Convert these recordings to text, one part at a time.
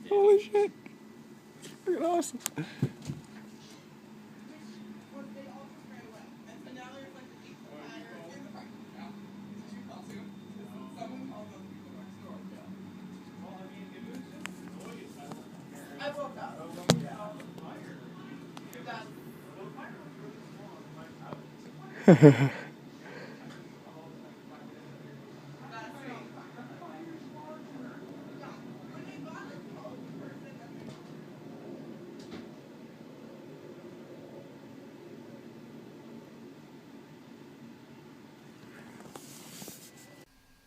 Holy shit. Freaking awesome.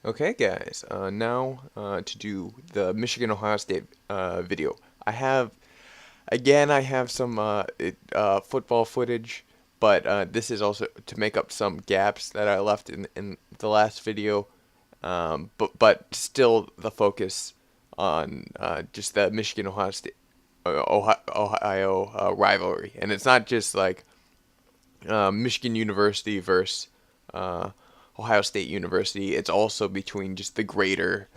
Okay, guys. Now to do the Michigan Ohio State video. I have some football footage, but this is also to make up some gaps that I left in the last video. But still the focus on just the Michigan Ohio State Ohio rivalry, and it's not just like Michigan University versus uh, Ohio State University. It's also between just the greater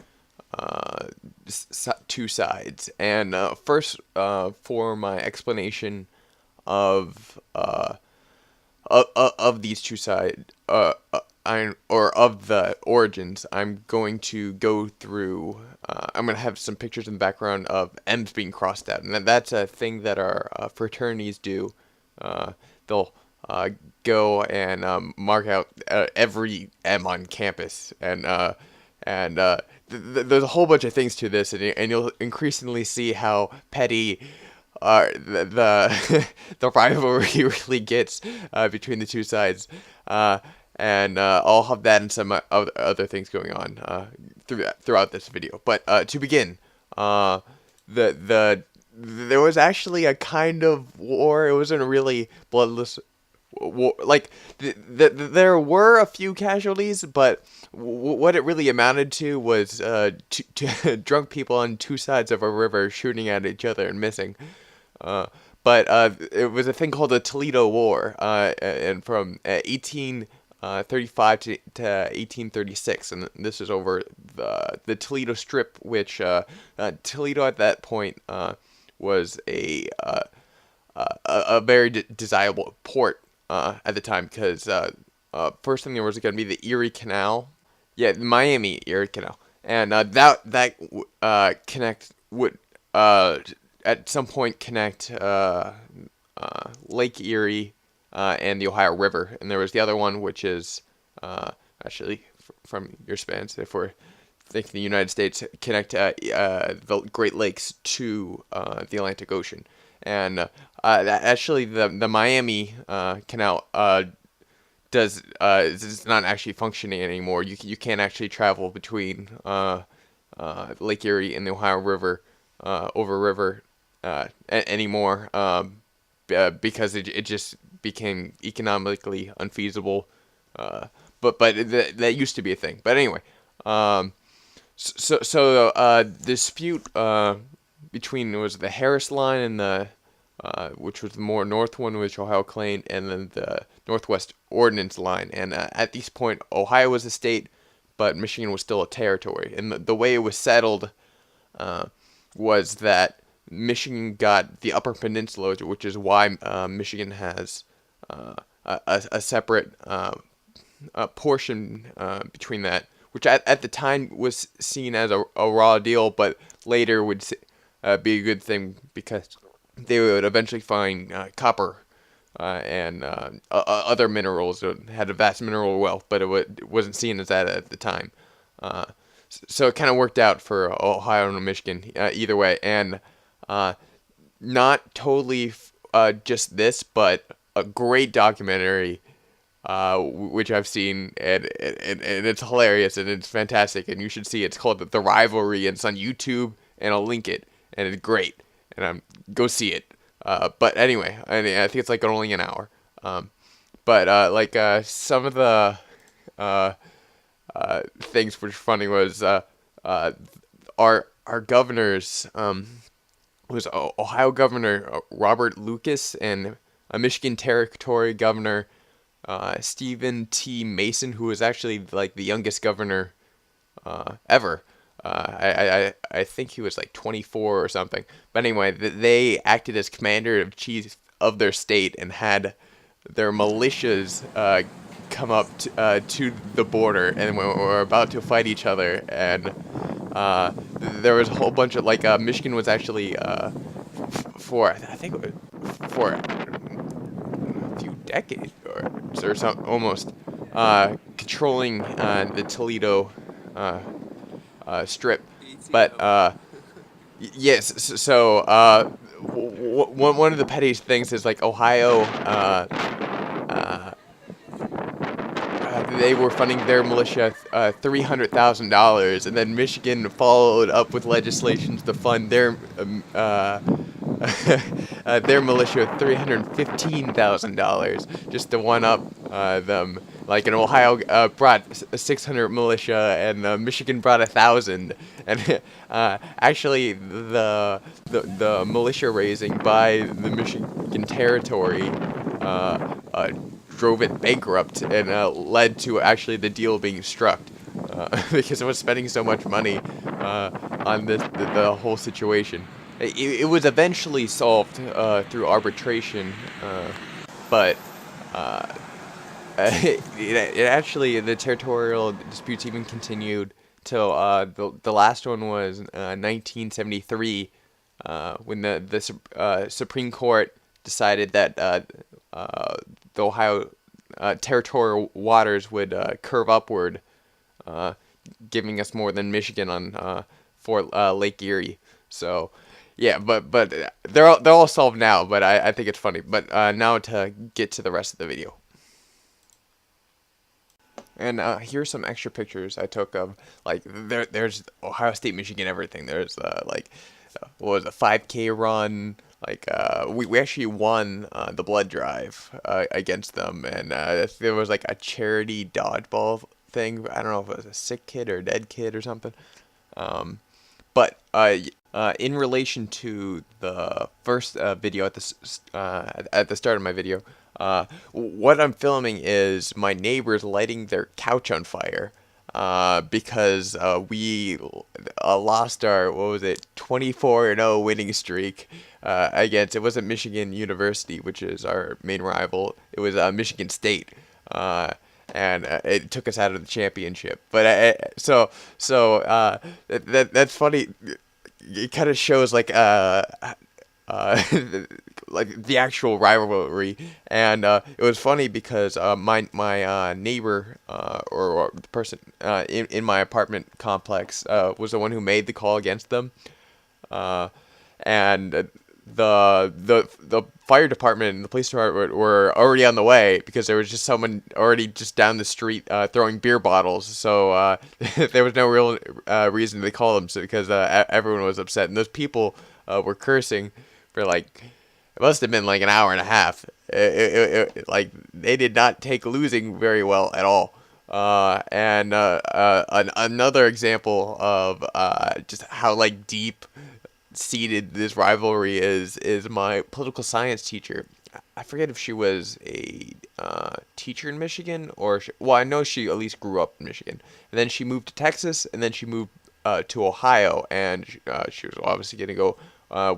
two sides. And first, for my explanation of of these two sides, or of the origins, I'm going to go through. I'm going to have some pictures in the background of M's being crossed out, and that's a thing that our fraternities do. They'll go and mark out every M on campus, and there's a whole bunch of things to this, and you'll increasingly see how petty the the rivalry really gets between the two sides, and I'll have that and some other things going on throughout this video. But to begin, there was actually a kind of war. It wasn't a really bloodless war. Like there were a few casualties, but what it really amounted to was drunk people on two sides of a river shooting at each other and missing. But it was a thing called the Toledo War, and from 1835 to 1836, and this is over the Toledo Strip, which Toledo at that point was a very desirable port at the time, because first thing there was going to be the Erie Canal, the Miami Erie Canal, and that connect would at some point connect Lake Erie and the Ohio River, and there was the other one, which is actually from your spans, if we're thinking the United States, connect the Great Lakes to the Atlantic Ocean. And actually the Miami Canal is not actually functioning anymore. You can't actually travel between Lake Erie and the Ohio River over river anymore, because it just became economically unfeasible. But that used to be a thing. But anyway, dispute between, it was the Harris Line and the which was the more north one, which Ohio claimed, and then the Northwest Ordinance Line. And at this point, Ohio was a state, but Michigan was still a territory. And the way it was settled was that Michigan got the Upper Peninsula, which is why Michigan has a separate portion between that, which at the time was seen as a raw deal, but later would be a good thing, because they would eventually find copper and other minerals. It had a vast mineral wealth, but it wasn't seen as that at the time. So it kind of worked out for Ohio and Michigan either way. And not totally just this, but a great documentary which I've seen, and it's hilarious and it's fantastic, and you should see it. It's called The Rivalry, and it's on YouTube, and I'll link it, and it's great, and go see it. But anyway, I think it's like only an hour. But some of the things which were funny was our governors was Ohio Governor Robert Lucas and a Michigan Territory Governor Stephen T. Mason, who was actually like the youngest governor ever. I think he was like 24 or something. But anyway, they acted as commander of chief of their state and had their militias come up to the border, and we were about to fight each other. And there was a whole bunch of Michigan was actually for I think it was for a few decades or something almost controlling the Toledo strip. But yes, so one of the petty things is like Ohio. They were funding their militia $300,000, and then Michigan followed up with legislation to fund their militia $315,000 just to one up them. Like in Ohio brought 600 militia, and Michigan brought 1,000. And actually, the militia raising by the Michigan Territory drove it bankrupt and led to actually the deal being struck because it was spending so much money on the whole situation. It was eventually solved through arbitration, but it actually, the territorial disputes even continued till the last one was 1973 when the Supreme Court decided that the Ohio territorial waters would curve upward, giving us more than Michigan on for Lake Erie. So, yeah, but they're all solved now. But I think it's funny. But now to get to the rest of the video. And here's some extra pictures I took of there's Ohio State, Michigan, everything. There's what was a 5K run. We actually won the blood drive against them, and there was like a charity dodgeball thing. I don't know if it was a sick kid or a dead kid or something. But in relation to the first video at the start of my video, what I'm filming is my neighbors lighting their couch on fire. Because we lost our 24-0 winning streak against, it wasn't Michigan University, which is our main rival. It was Michigan State, and it took us out of the championship. But that's funny. It kind of shows like the actual rivalry, and it was funny because my neighbor or the person in my apartment complex was the one who made the call against them, and the fire department and the police department were already on the way because there was just someone already just down the street throwing beer bottles. So there was no real reason to call them, because everyone was upset, and those people were cursing for it must have been like an hour and a half. They did not take losing very well at all. And another example of just how deep seated this rivalry is my political science teacher. I forget if she was a teacher in Michigan or I know she at least grew up in Michigan, and then she moved to Texas, and then she moved to Ohio, and she was obviously going to go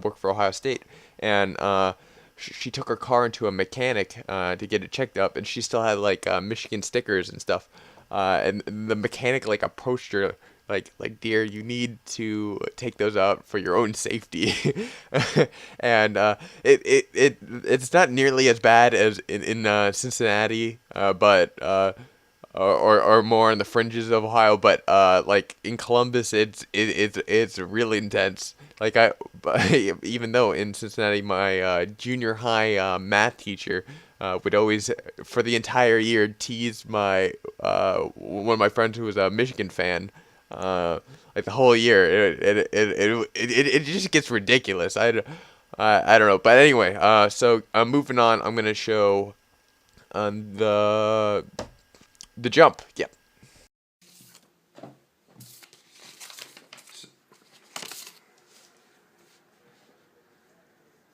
work for Ohio State, and she took her car into a mechanic to get it checked up, and she still had Michigan stickers and stuff, and the mechanic approached her like dear, you need to take those out for your own safety. And it's not nearly as bad as in Cincinnati, but or more on the fringes of Ohio, but in Columbus it's really intense. like but even though in Cincinnati, my junior high math teacher would always, for the entire year, tease my one of my friends who was a Michigan fan. Like the whole year, it just gets ridiculous. I don't know, but anyway, so moving on, I'm gonna show the jump. Yep.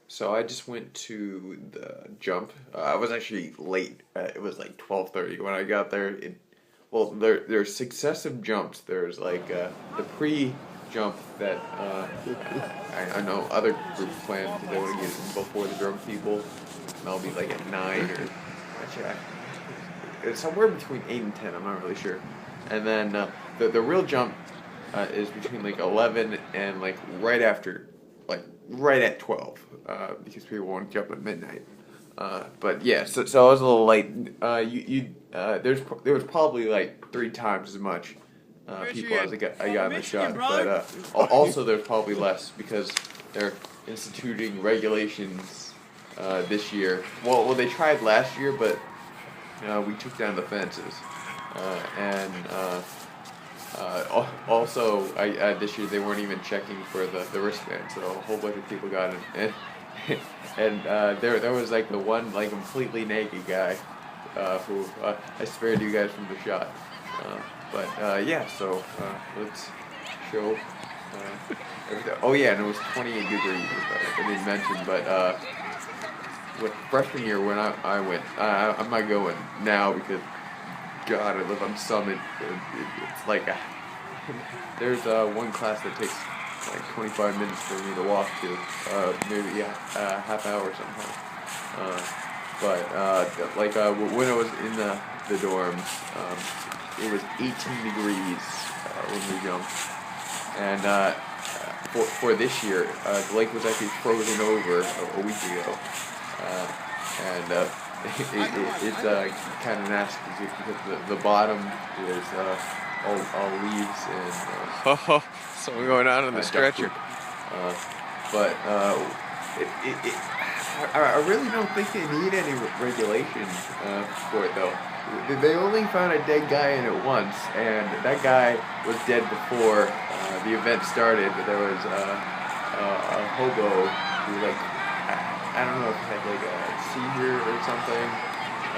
So I just went to the jump. I was actually late. It was like 12:30 when I got there. Well, there's successive jumps. There's like the pre-jump that I know other groups plan because they want to get before the drunk people. And I'll be like at 9 or actually it's somewhere between 8 and 10. I'm not really sure. And then the real jump is between like 11 and like right after, like right at 12, because people won't jump at midnight. But yeah, so I was a little late. There was probably like 3 times as much people as I got in the shot. But also there's probably less because they're instituting regulations this year. Well, they tried last year, but we took down the fences. And also, this year they weren't even checking for the wristband, so a whole bunch of people got it. And there was like the one like completely naked guy who I spared you guys from the shot. But yeah, so let's show. Oh yeah, and it was 28 degrees. I didn't mention, but with freshman year when I went, I'm not going now because God, I live on Summit. It's like there's one class that takes like 25 minutes for me to walk to, maybe half hour sometimes. But like when I was in the dorms, it was 18 degrees when we jumped, and for this year, the lake was actually frozen over a week ago, and it's kind of nasty because the bottom is all leaves and someone going out on the stretcher. But I really don't think they need any regulations for it though. They only found a dead guy in it once, and that guy was dead before the event started. But there was a hobo who I don't know if he had like a seizure or something,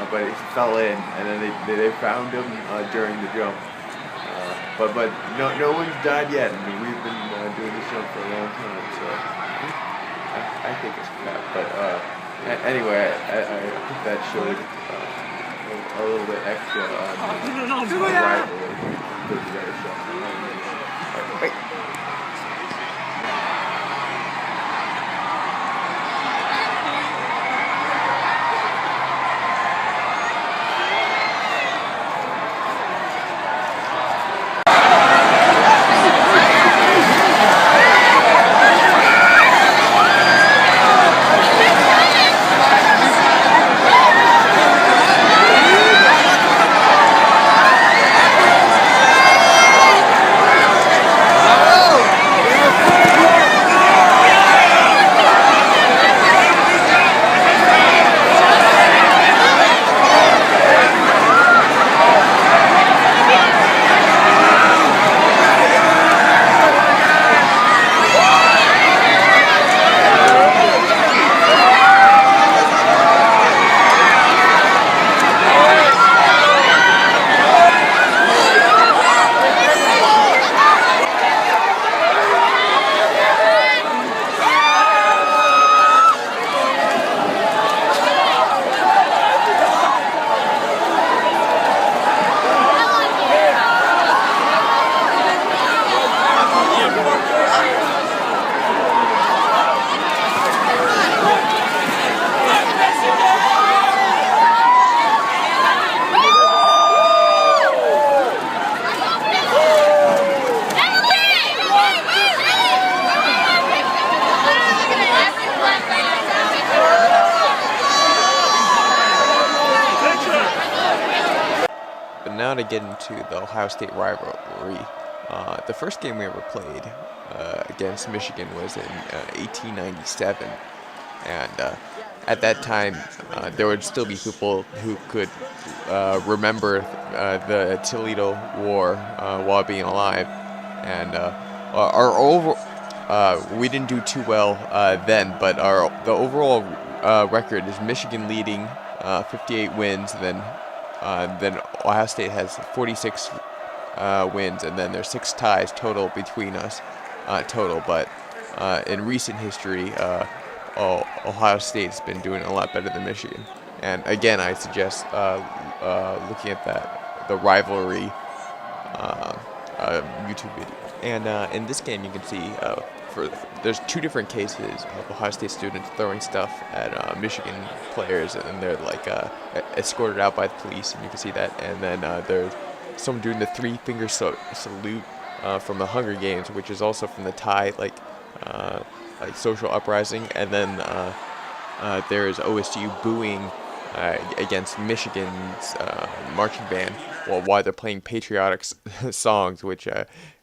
but he fell in, and then they found him during the jump. But no one's died yet. I mean, we've been doing this jump for a long time, so I think it's crap. But anyway, I think that showed a little bit extra on Rivalry. Wait. But now to get into the Ohio State rivalry, The first game we ever played against Michigan was in 1897, and at that time there would still be people who could remember the Toledo War while being alive, and our over we didn't do too well then, but the overall record is Michigan leading 58 wins, then Ohio State has 46 wins, and then there's 6 ties total between us total. But in recent history, Ohio State's been doing a lot better than Michigan. And again, I suggest looking at the rivalry YouTube video. And in this game, you can see there's 2 different cases of Ohio State students throwing stuff at Michigan players, and they're like escorted out by the police, and you can see that. And then there's someone doing the 3-finger salute from the Hunger Games, which is also from the Thai like social uprising. And then there is OSU booing against Michigan's marching band while they're playing patriotic songs, which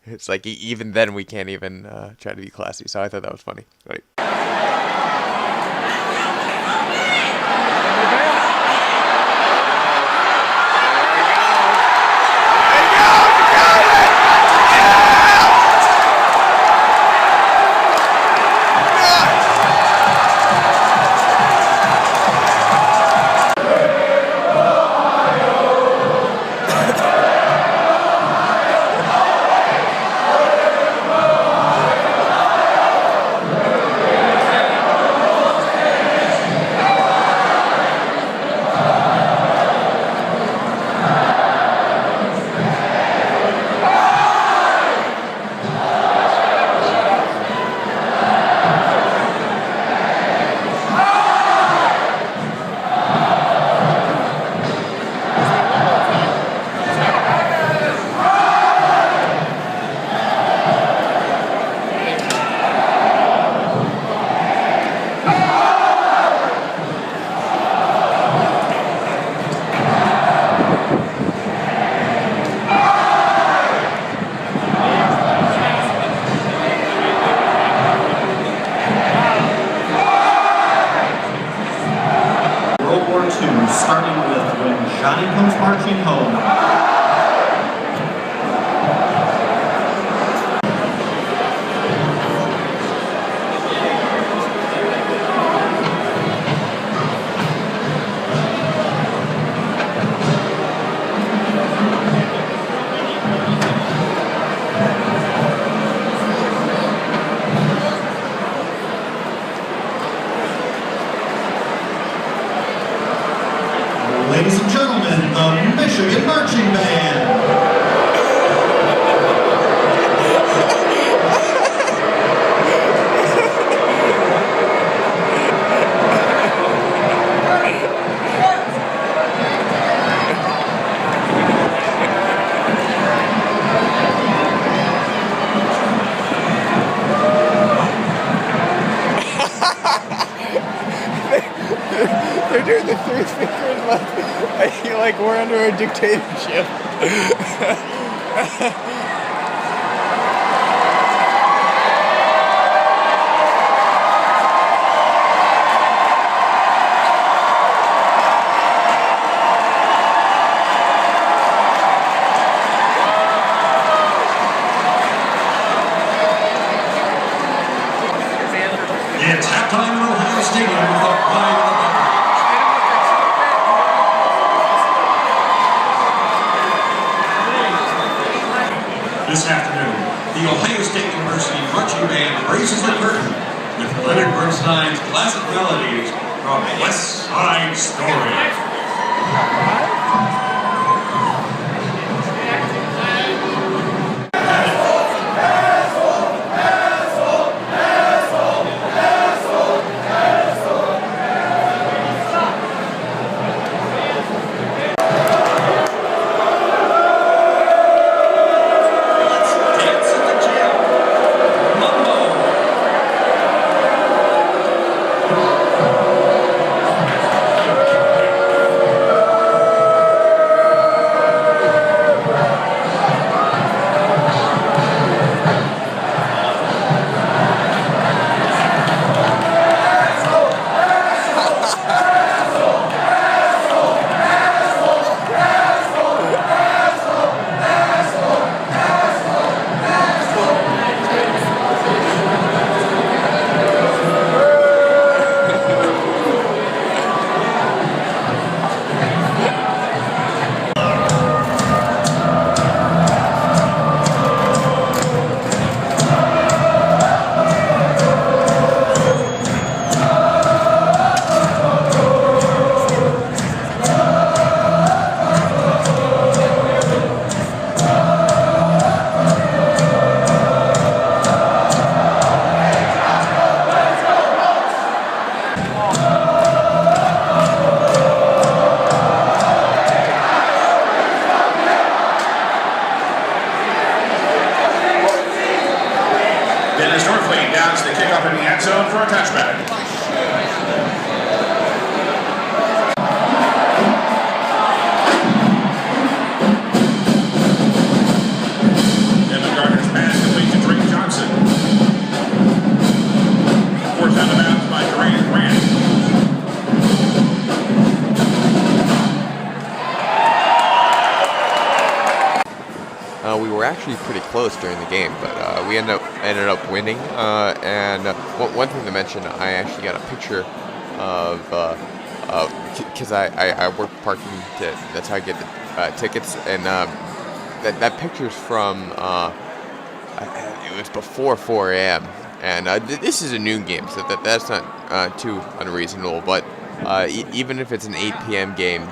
it's like even then we can't even try to be classy. So I thought that was funny. Right. Starting with When Johnny Comes Marching Home. Ladies and gentlemen, the Michigan Marching Band. They're doing the 3 fingers I feel like we're under a dictatorship. It's halftime in Ohio Stadium with the pride of the This afternoon, the Ohio State University Marching Band raises the curtain with Leonard Bernstein's classic melodies from West Side Story. for a touchback. Devin Gardner's pass complete to Drake Johnson. Forced out of bounds by Durant Grant. We were actually pretty close during the game, but we ended up winning. And one thing to mention, I actually got a picture of because I work parking. That's how I get the tickets, and that picture's from it was before 4 a.m. And this is a noon game, so that's not too unreasonable. But even if it's an 8 p.m. game,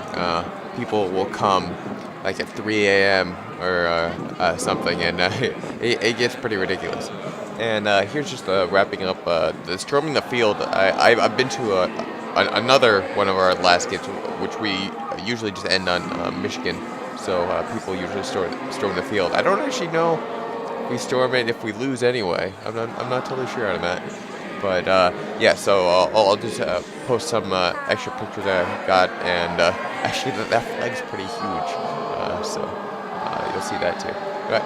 people will come like at 3 a.m. or something, and it gets pretty ridiculous. And here's just wrapping up the storming the field. I've been to another one of our last games, which we usually just end on Michigan. So people usually storm the field. I don't actually know if we storm it if we lose anyway. I'm not totally sure on that. But yeah, so I'll just post some extra pictures I got, and actually that flag's pretty huge. So you'll see that too. All right.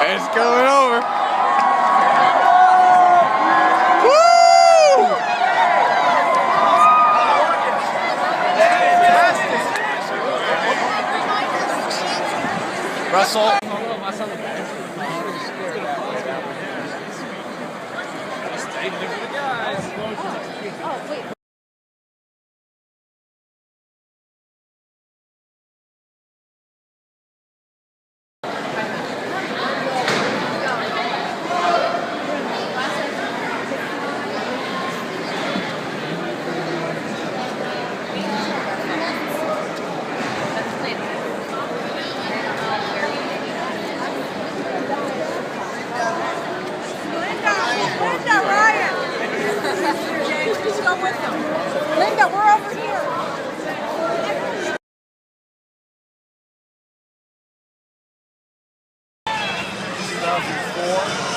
It's going over. Woo! Russell. Linda, we're over here. 2004.